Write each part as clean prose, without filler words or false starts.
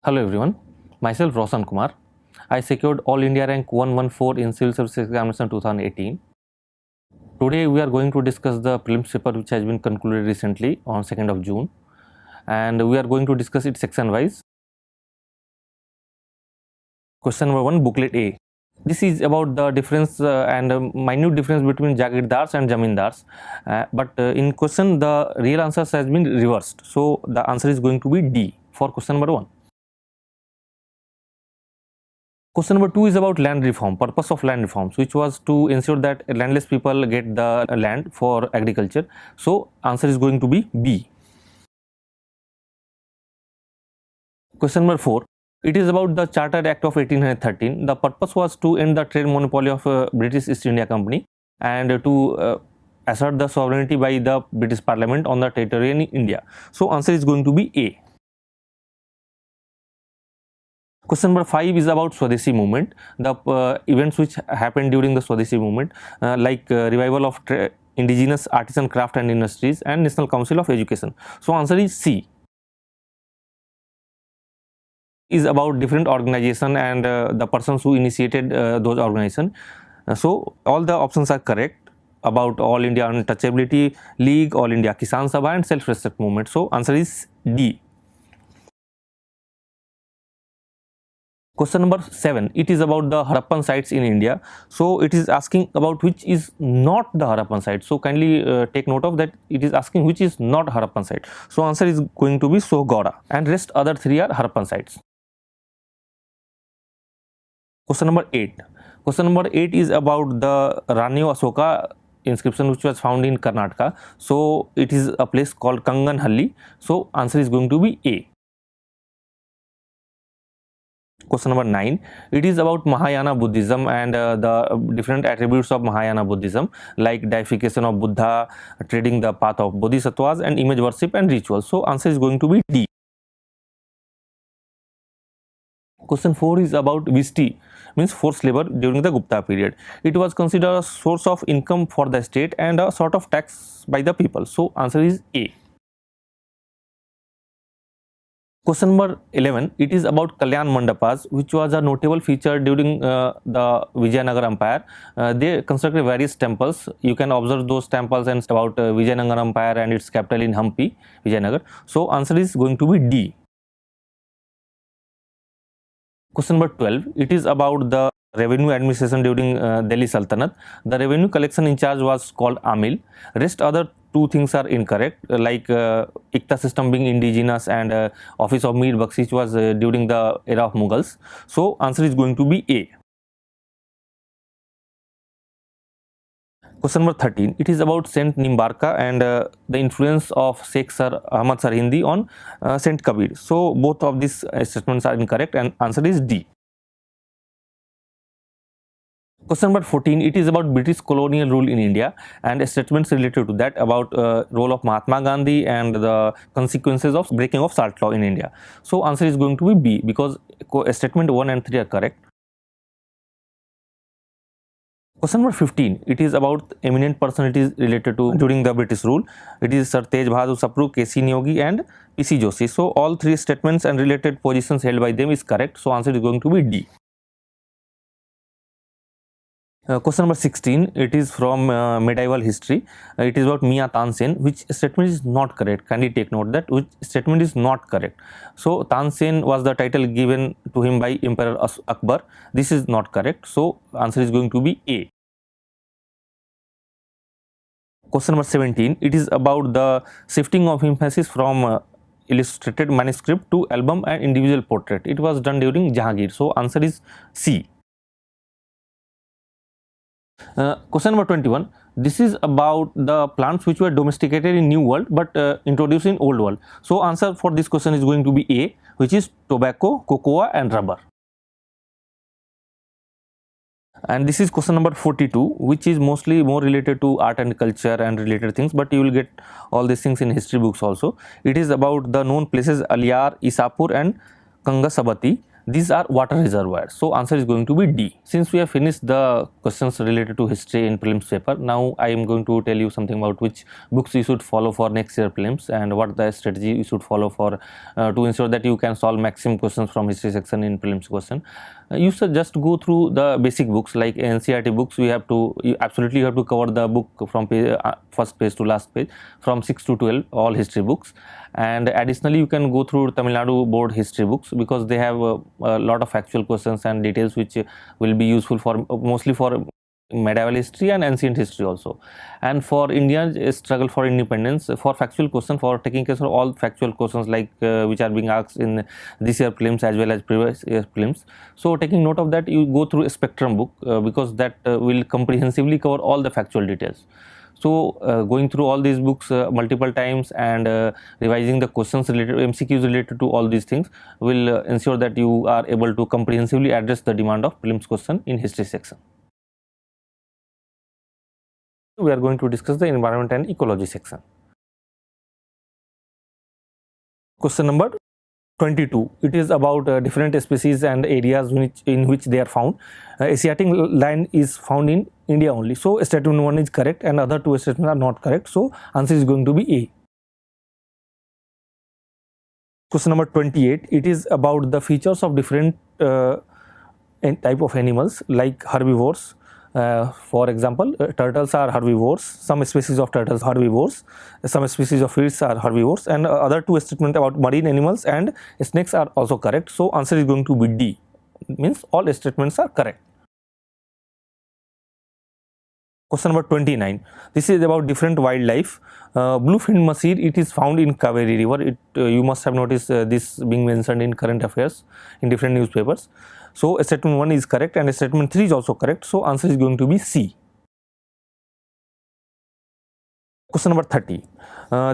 Hello everyone, myself Raushan Kumar. I secured All India rank 114 in Civil Service Examination 2018. Today we are going to discuss the prelims paper which has been concluded recently on 2nd of June, and we are going to discuss it section wise. Question number 1, booklet A. This is about the difference and minute difference between Jagirdars and Zamindars, but in question the real answers has been reversed, so the answer is going to be D for question number 1. Question number 2 is about land reform, purpose of land reforms, which was to ensure that landless people get the land for agriculture. So answer is going to be B. Question number 4, it is about the Charter Act of 1813. The purpose was to end the trade monopoly of British East India Company and to assert the sovereignty by the British Parliament on the territory in India. So answer is going to be A. Question number 5 is about Swadeshi movement, the events which happened during the Swadeshi movement, like revival of indigenous artisan craft and industries and National Council of Education. So answer is C. Is about different organization and the persons who initiated those organizations. So all the options are correct about All India Untouchability League, All India Kisan Sabha and Self-Respect Movement. So answer is D. Question number 7, it is about the Harappan sites in India. So it is asking about which is not the Harappan site. So kindly take note of that, it is asking which is not Harappan site. So answer is going to be Sohgauda, and rest other 3 are Harappan sites. Question number 8. Question number 8 is about the Rani Asoka inscription which was found in Karnataka. So it is a place called Kanganhalli. So answer is going to be A. Question number 9, it is about Mahayana Buddhism and the different attributes of Mahayana Buddhism, like deification of Buddha, treading the path of Bodhisattvas and image worship and rituals. So answer is going to be D. Question 4 is about Vishti, means forced labor during the Gupta period. It was considered a source of income for the state and a sort of tax by the people. So answer is A. Question number 11, it is about Kalyan Mandapas, which was a notable feature during the Vijayanagar Empire. They constructed various temples. You can observe those temples and about Vijayanagar Empire and its capital in Hampi, Vijayanagar. So answer is going to be D. Question number 12, it is about the revenue administration during Delhi Sultanate. The revenue collection in charge was called Amil. Rest other 2 things are incorrect, like Ikta system being indigenous and office of Mir Bakshish was during the era of Mughals. So answer is going to be A. Question number 13, it is about Saint Nimbarka and the influence of Sheikh Sir Ahmad Sarhindi on Saint Kabir. So both of these statements are incorrect and answer is D. Question number 14, it is about British colonial rule in India and statements related to that about role of Mahatma Gandhi and the consequences of breaking of SALT law in India. So answer is going to be B, because statement 1 and 3 are correct. Question number 15, it is about eminent personalities related to during the British rule. It is Sir Tej Bahadur Sapru, K.C. Neogi and P.C. Joshi. So all 3 statements and related positions held by them is correct. So answer is going to be D. Question number 16, it is from medieval history. It is about Mia Tansen. Which statement is not correct? Kindly take note that which statement is not correct. So Tansen was the title given to him by Emperor Akbar. This is not correct. So answer is going to be A. Question number 17, it is about the shifting of emphasis from illustrated manuscript to album and individual portrait. It was done during Jahangir. So answer is C. Question number 21, this is about the plants which were domesticated in New World but introduced in Old World. So answer for this question is going to be A, which is tobacco, cocoa and rubber. And this is question number 42, which is mostly more related to art and culture and related things, but you will get all these things in history books also. It is about the known places Aliyar, Isapur and Kangasabati. these are water reservoirs. So answer is going to be D. Since we have finished the questions related to history in prelims paper, now I am going to tell you something about which books you should follow for next year prelims and what the strategy you should follow for to ensure that you can solve maximum questions from history section in prelims question. You should just go through the basic books like NCERT books. You absolutely have to cover the book from first page to last page, from 6 to 12, all history books. And additionally, you can go through Tamil Nadu board history books because they have a lot of factual questions and details which will be useful for mostly for medieval history and ancient history also. And for India's struggle for independence, for factual question, for taking care of all factual questions like which are being asked in this year prelims as well as previous year prelims. So taking note of that, you go through a spectrum book because that will comprehensively cover all the factual details. So going through all these books multiple times and revising the questions related, MCQs related to all these things will ensure that you are able to comprehensively address the demand of prelims question in history section. We are going to discuss the environment and ecology section. Question number 22. It is about different species and areas in which they are found. Asiatic lion is found in India only. So statement 1 is correct and other two statements are not correct. So answer is going to be A. Question number 28. It is about the features of different type of animals like herbivores. For example, turtles are herbivores, some species of turtles are herbivores, some species of fish are herbivores, and other two statements about marine animals and snakes are also correct. So answer is going to be D, means all statements are correct. Question number 29. This is about different wildlife. Bluefin mussel, it is found in Kaveri river. You must have noticed this being mentioned in current affairs in different newspapers. So statement 1 is correct and statement 3 is also correct. So answer is going to be C. Question number 30.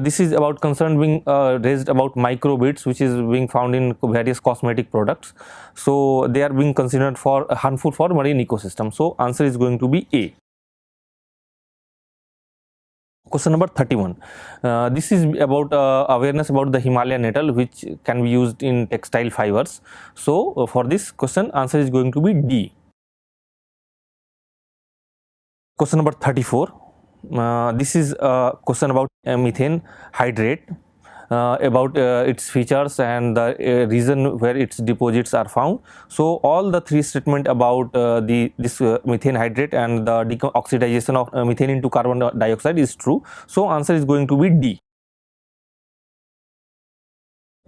This is about concern being raised about microbeads which is being found in various cosmetic products. So they are being considered for harmful for marine ecosystem. So answer is going to be A. Question number 31. This is about awareness about the Himalayan nettle which can be used in textile fibers. So for this question, answer is going to be D. Question number 34. This is a question about methane hydrate, about its features and the region where its deposits are found. So all the three statements about this methane hydrate and the oxidization of methane into carbon dioxide is true. So answer is going to be D.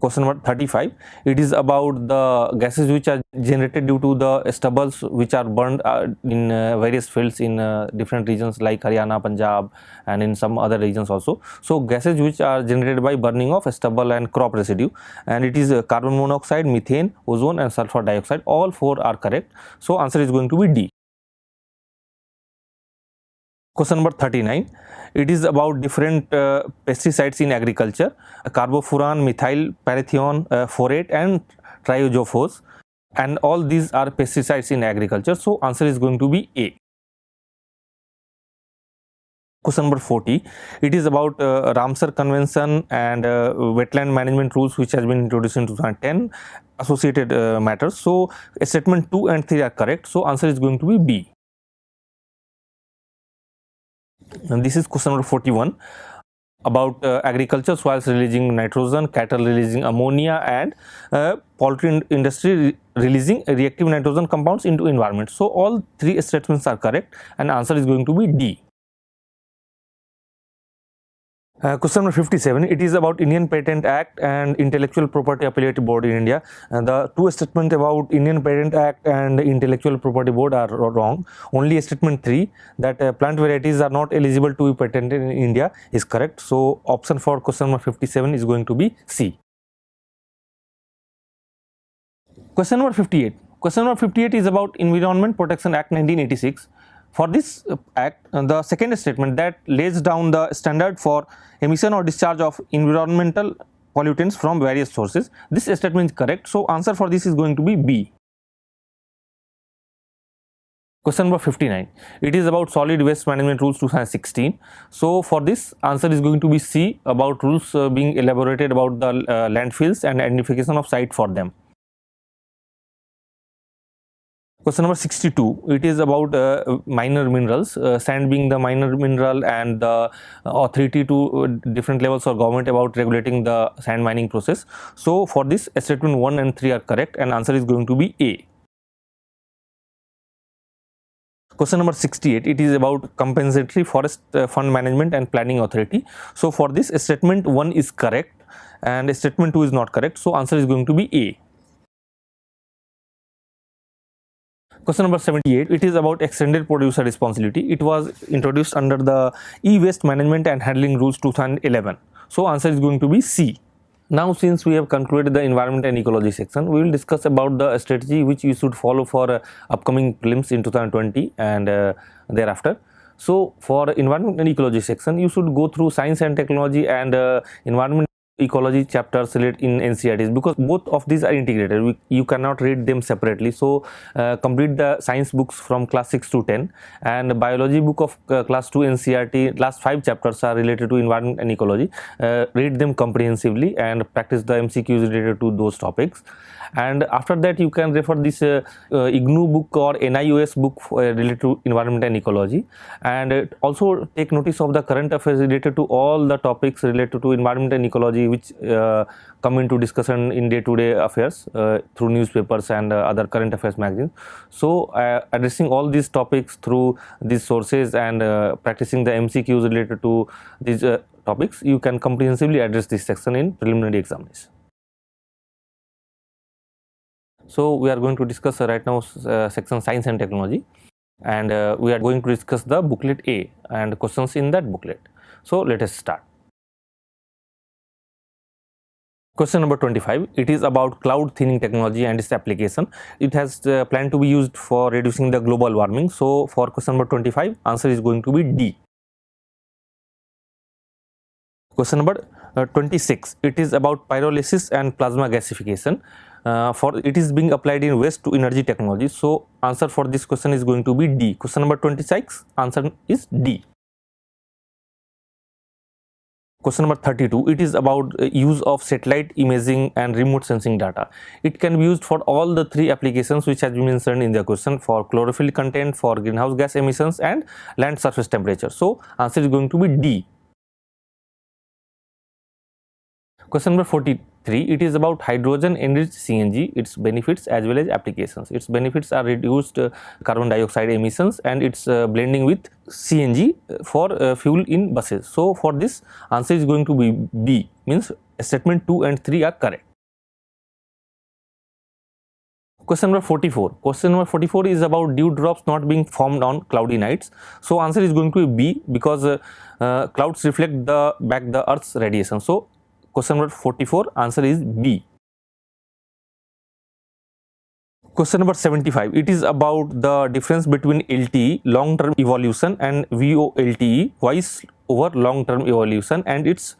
Question number 35. It is about the gases which are generated due to the stubbles which are burned in various fields in different regions like Haryana, Punjab and in some other regions also. So gases which are generated by burning of stubble and crop residue, and it is carbon monoxide, methane, ozone and sulfur dioxide. All four are correct. So answer is going to be D. Question number 39. It is about different pesticides in agriculture: carbofuran, methyl parathion, phorate and triozophos, and all these are pesticides in agriculture. So answer is going to be A. Question number 40. It is about Ramsar Convention and wetland management rules which has been introduced in 2010, associated matters. So statement 2 and 3 are correct. So answer is going to be B. And this is question number 41 about agriculture, soils releasing nitrogen, cattle releasing ammonia and poultry industry releasing reactive nitrogen compounds into environment. So all three statements are correct and answer is going to be D. Question number 57. It is about Indian Patent Act and Intellectual Property Appellate Board in India. The two statements about Indian Patent Act and Intellectual Property Board are wrong. Only statement 3, that plant varieties are not eligible to be patented in India, is correct. So option for question number 57 is going to be C. Question number 58. Question number 58 is about Environment Protection Act 1986. For this act, the second statement that lays down the standard for emission or discharge of environmental pollutants from various sources. This statement is correct. So answer for this is going to be B. Question number 59. It is about Solid Waste Management Rules 2016. So for this, answer is going to be C, about rules being elaborated about the landfills and identification of site for them. Question number 62, it is about minor minerals, sand being the minor mineral, and the authority to different levels of government about regulating the sand mining process. So for this, statement 1 and 3 are correct, and answer is going to be A. Question number 68, it is about compensatory forest fund management and planning authority. So for this, statement 1 is correct and statement 2 is not correct, so answer is going to be A. Question number 78, it is about extended producer responsibility. It was introduced under the e-waste management and handling rules 2011. So answer is going to be C. Now since we have concluded the environment and ecology section, we will discuss about the strategy which you should follow for upcoming prelims in 2020 and thereafter. So for environment and ecology section, you should go through science and technology and environment ecology chapters related in NCERTs, because both of these are integrated. You cannot read them separately. So complete the science books from class 6 to 10, and biology book of class 2 NCERT. Last 5 chapters are related to environment and ecology. Read them comprehensively and practice the MCQs related to those topics. And after that, you can refer this IGNU book or NIOS book related to environment and ecology, and also take notice of the current affairs related to all the topics related to environment and ecology which come into discussion in day-to-day affairs through newspapers and other current affairs magazines. So addressing all these topics through these sources and practicing the MCQs related to these topics, you can comprehensively address this section in preliminary examination. So we are going to discuss right now section science and technology, and we are going to discuss the booklet A and questions in that booklet. So let us start. Question number 25, it is about cloud thinning technology and its application. It has planned to be used for reducing the global warming. So for question number 25, answer is going to be D. Question number 26, it is about pyrolysis and plasma gasification. For it is being applied in waste to energy technology. So answer for this question is going to be D. Question number 26, answer is D. Question number 32, it is about use of satellite imaging and remote sensing data. It can be used for all the 3 applications which has been mentioned in the question, for chlorophyll content, for greenhouse gas emissions, and land surface temperature. So answer is going to be D. Question number 43, it is about hydrogen enriched CNG, its benefits as well as applications. Its benefits are reduced carbon dioxide emissions, and its blending with CNG for fuel in buses. So for this, answer is going to be B, means statement 2 and 3 are correct. Question number 44. Question number 44 is about dewdrops not being formed on cloudy nights. So answer is going to be B, because clouds reflect back the Earth's radiation. So question number 44, answer is B. Question number 75, it is about the difference between LTE, long term evolution, and VOLTE, voice over long term evolution, and its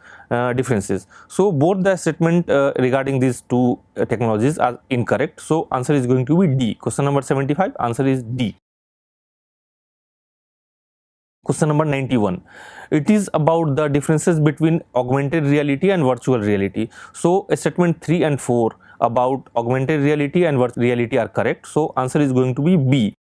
differences. So both the statement regarding these 2 technologies are incorrect. So answer is going to be D. Question number 75, answer is D. Question number 91, it is about the differences between augmented reality and virtual reality. So statement 3 and 4 about augmented reality and virtual reality are correct. So answer is going to be B.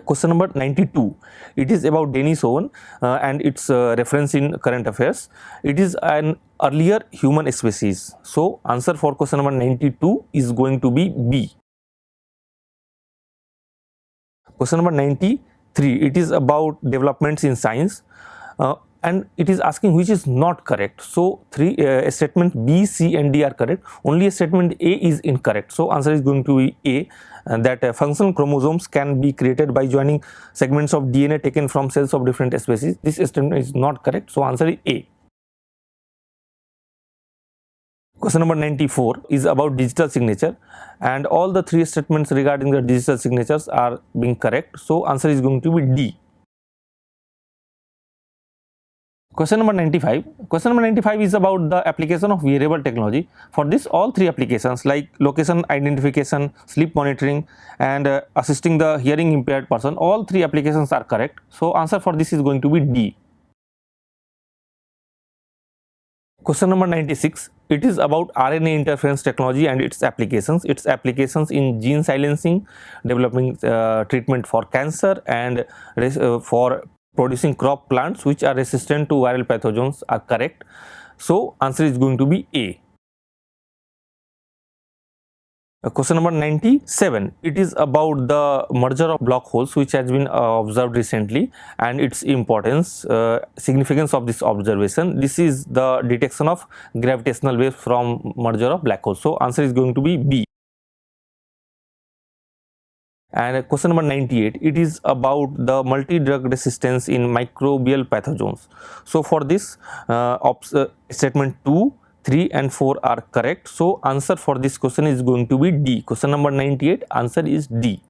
Question number 92, it is about Denis Owen and its reference in current affairs. It is an earlier human species. So answer for question number 92 is going to be B. Question number 93, it is about developments in science, and it is asking which is not correct. So statement B, C and D are correct. Only statement A is incorrect. So answer is going to be A, that functional chromosomes can be created by joining segments of DNA taken from cells of different species. This statement is not correct. So answer is A. Question number 94 is about digital signature, and all the 3 statements regarding the digital signatures are being correct. So answer is going to be D. Question number 95. Question number 95 is about the application of wearable technology. For this, all 3 applications like location identification, sleep monitoring, and assisting the hearing impaired person, all 3 applications are correct. So answer for this is going to be D. Question number 96. It is about RNA interference technology and its applications. Its applications in gene silencing, developing treatment for cancer, and for producing crop plants which are resistant to viral pathogens are correct. So answer is going to be A. Question number 97. It is about the merger of black holes which has been observed recently and its importance, significance of this observation. This is the detection of gravitational waves from merger of black holes. So answer is going to be B. And question number 98. It is about the multi-drug resistance in microbial pathogens. So for this, statement 2, 3 and 4 are correct. So answer for this question is going to be D. Question number 98, answer is D.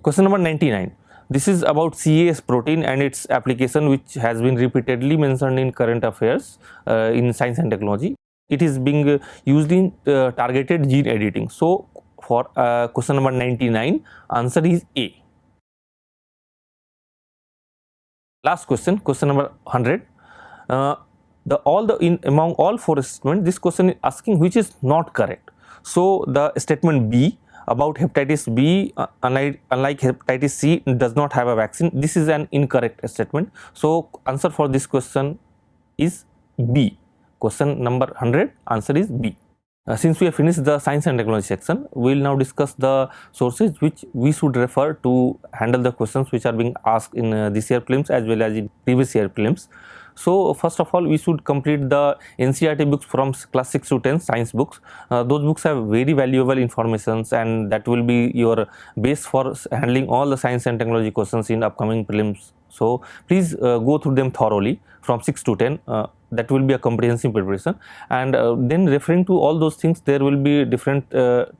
Question number 99. This is about CAS protein and its application, which has been repeatedly mentioned in current affairs in science and technology. It is being used in targeted gene editing. So for question number 99, answer is A. Last question, question number 100. Among all four statements, this question is asking which is not correct. So the statement B about hepatitis B, unlike hepatitis C, does not have a vaccine. This is an incorrect statement. So answer for this question is B. Question number 100, answer is B. Since we have finished the science and technology section, we will now discuss the sources which we should refer to handle the questions which are being asked in this year prelims as well as in previous year prelims. So first of all, we should complete the NCERT books from class 6 to 10 science books. Those books have very valuable informations and that will be your base for handling all the science and technology questions in upcoming prelims. So please go through them thoroughly from 6 to 10. That will be a comprehensive preparation, and then referring to all those things, there will be different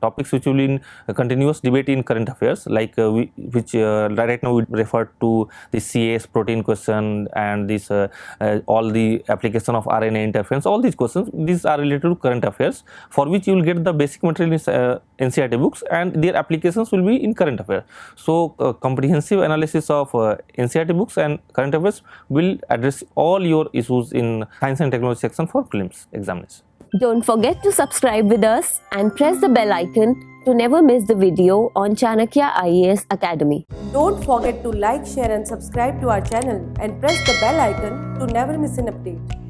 topics which will be in continuous debate in current affairs, like right now we refer to the CAS protein question and this all the application of RNA interference. All these questions, these are related to current affairs, for which you will get the basic material in NCERT books and their applications will be in current affairs. So comprehensive analysis of NCERT books and current affairs will address all your issues in science and technology section for prelims examination. Don't forget to subscribe with us and press the bell icon to never miss the video on Chanakya IAS Academy. Don't forget to like, share and subscribe to our channel and press the bell icon to never miss an update.